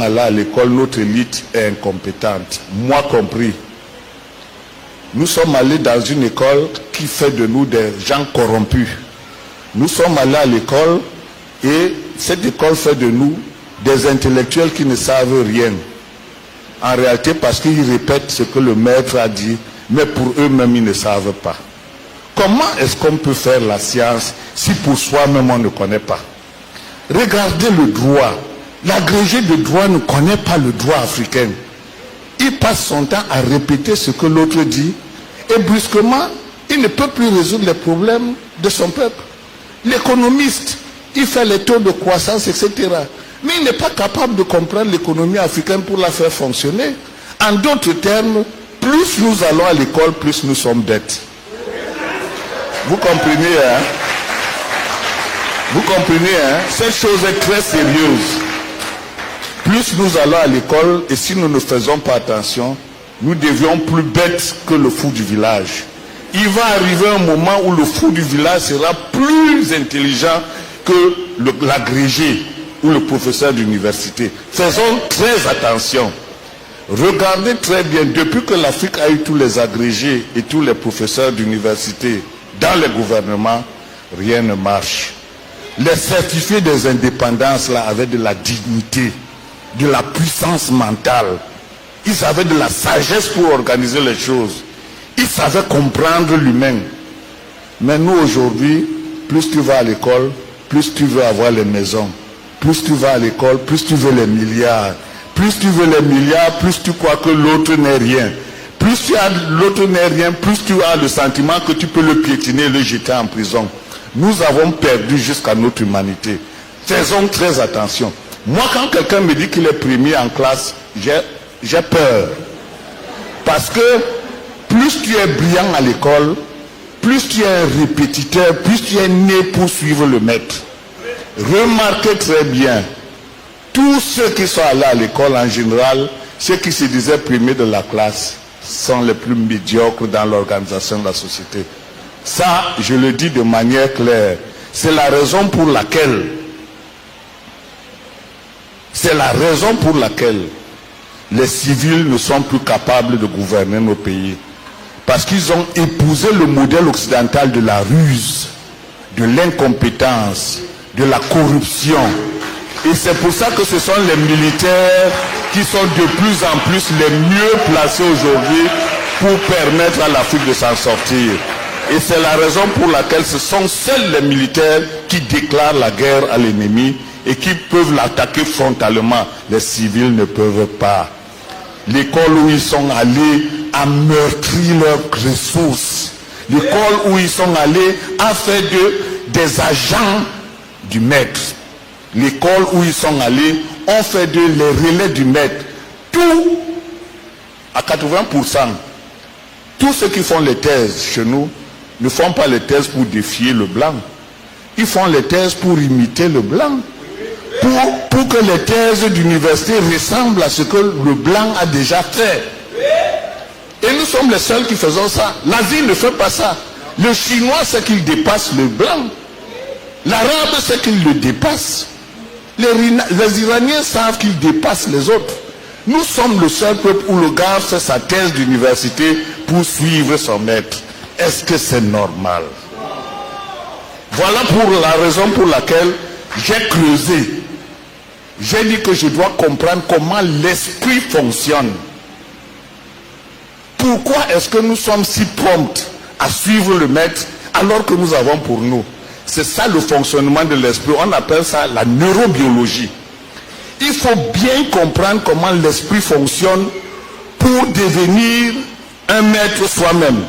allés à l'école, notre élite est incompétente, moi compris. Nous sommes allés dans une école qui fait de nous des gens corrompus. Nous sommes allés à l'école et cette école fait de nous des intellectuels qui ne savent rien. En réalité, parce qu'ils répètent ce que le maître a dit, mais pour eux-mêmes, ils ne savent pas. Comment est-ce qu'on peut faire la science si pour soi-même on ne connaît pas? Regardez le droit. L'agrégé de droit ne connaît pas le droit africain. Il passe son temps à répéter ce que l'autre dit et brusquement, il ne peut plus résoudre les problèmes de son peuple. L'économiste, il fait les taux de croissance, etc. Mais il n'est pas capable de comprendre l'économie africaine pour la faire fonctionner. En d'autres termes, plus nous allons à l'école, plus nous sommes bêtes. Vous comprenez, hein? Vous comprenez, hein? Cette chose est très sérieuse. Plus nous allons à l'école, et si nous ne faisons pas attention, nous devions plus bêtes que le fou du village. Il va arriver un moment où le fou du village sera plus intelligent que l'agrégé ou le professeur d'université. Faisons très attention. Regardez très bien, depuis que l'Afrique a eu tous les agrégés et tous les professeurs d'université dans les gouvernements, rien ne marche. Les certifiés des indépendances là avaient de la dignité, de la puissance mentale. Ils avaient de la sagesse pour organiser les choses. Ils savaient comprendre l'humain. Mais nous aujourd'hui, plus tu vas à l'école, plus tu veux avoir les maisons. Plus tu vas à l'école, plus tu veux les milliards. Plus tu veux les milliards, plus tu crois que l'autre n'est rien. Plus tu as l'autre n'est rien, plus tu as le sentiment que tu peux le piétiner et le jeter en prison. Nous avons perdu jusqu'à notre humanité. Faisons très attention. Moi, quand quelqu'un me dit qu'il est premier en classe, j'ai peur. Parce que plus tu es brillant à l'école, plus tu es un répétiteur, plus tu es né pour suivre le maître. Remarquez très bien, tous ceux qui sont allés à l'école en général, ceux qui se disaient premiers de la classe, sont les plus médiocres dans l'organisation de la société. Ça, je le dis de manière claire. C'est la raison pour laquelle les civils ne sont plus capables de gouverner nos pays. Parce qu'ils ont épousé le modèle occidental de la ruse, de l'incompétence, de la corruption. Et c'est pour ça que ce sont les militaires qui sont de plus en plus les mieux placés aujourd'hui pour permettre à l'Afrique de s'en sortir. Et c'est la raison pour laquelle ce sont seuls les militaires qui déclarent la guerre à l'ennemi et qui peuvent l'attaquer frontalement. Les civils ne peuvent pas. L'école où ils sont allés a meurtri leurs ressources. L'école où ils sont allés a fait des agents du maître. L'école où ils sont allés ont fait les relais du maître. Tout, à 80%, tous ceux qui font les thèses chez nous ne font pas les thèses pour défier le blanc. Ils font les thèses pour imiter le blanc. Pour que les thèses d'université ressemblent à ce que le blanc a déjà fait. Et nous sommes les seuls qui faisons ça. L'Asie ne fait pas ça. Le chinois sait qu'il dépasse le blanc. L'arabe sait qu'il le dépasse. Les Iraniens savent qu'ils dépassent les autres. Nous sommes le seul peuple où le gars fait sa thèse d'université pour suivre son maître. Est-ce que c'est normal? Voilà pour la raison pour laquelle j'ai creusé. J'ai dit que je dois comprendre comment l'esprit fonctionne. Pourquoi est-ce que nous sommes si prompts à suivre le maître alors que nous avons pour nous? C'est ça le fonctionnement de l'esprit. On appelle ça la neurobiologie. Il faut bien comprendre comment l'esprit fonctionne pour devenir un maître soi-même.